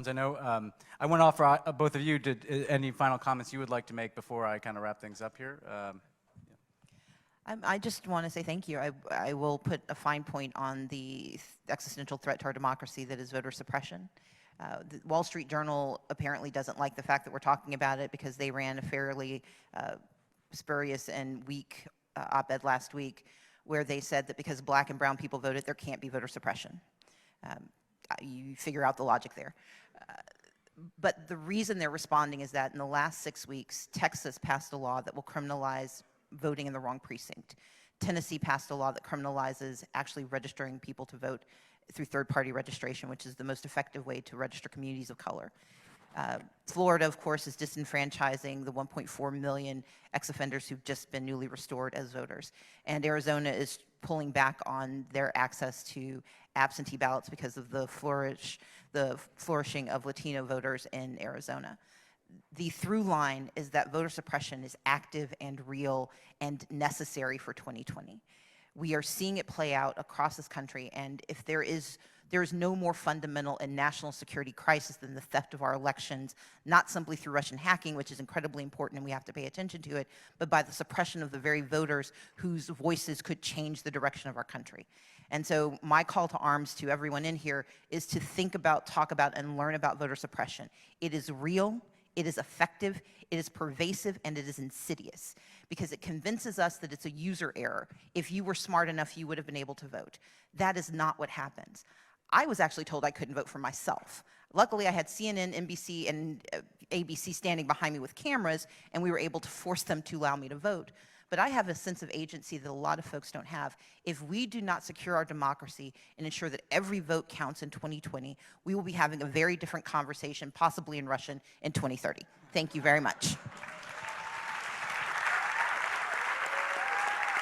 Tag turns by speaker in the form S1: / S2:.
S1: I know I want to offer both of you any final comments you would like to make before I kind of wrap things up here.
S2: I just want to say thank you. I will put a fine point on the existential threat to our democracy that is voter suppression. The Wall Street Journal apparently doesn't like the fact that we're talking about it because they ran a fairly spurious and weak op-ed last week where they said that because black and brown people voted, there can't be voter suppression. You figure out the logic there. But the reason they're responding is that in the last 6 weeks, Texas passed a law that will criminalize voting in the wrong precinct. Tennessee passed a law that criminalizes actually registering people to vote through third-party registration, which is the most effective way to register communities of color. Florida, of course, is disenfranchising the 1.4 million ex-offenders who've just been newly restored as voters. And Arizona is pulling back on their access to absentee ballots because of the flourishing of Latino voters in Arizona. The through line is that voter suppression is active and real and necessary for 2020. We are seeing it play out across this country, and if there is no more fundamental and national security crisis than the theft of our elections, not simply through Russian hacking, which is incredibly important and we have to pay attention to it, but by the suppression of the very voters whose voices could change the direction of our country. And so my call to arms to everyone in here is to think about, talk about, and learn about voter suppression. It is real. It is effective, it is pervasive, and it is insidious because it convinces us that it's a user error. If you were smart enough, you would have been able to vote. That is not what happens. I was actually told I couldn't vote for myself. Luckily, I had CNN, NBC, and ABC standing behind me with cameras, and we were able to force them to allow me to vote. But I have a sense of agency that a lot of folks don't have. If we do not secure our democracy and ensure that every vote counts in 2020, we will be having a very different conversation, possibly in Russian, in 2030. Thank you very much.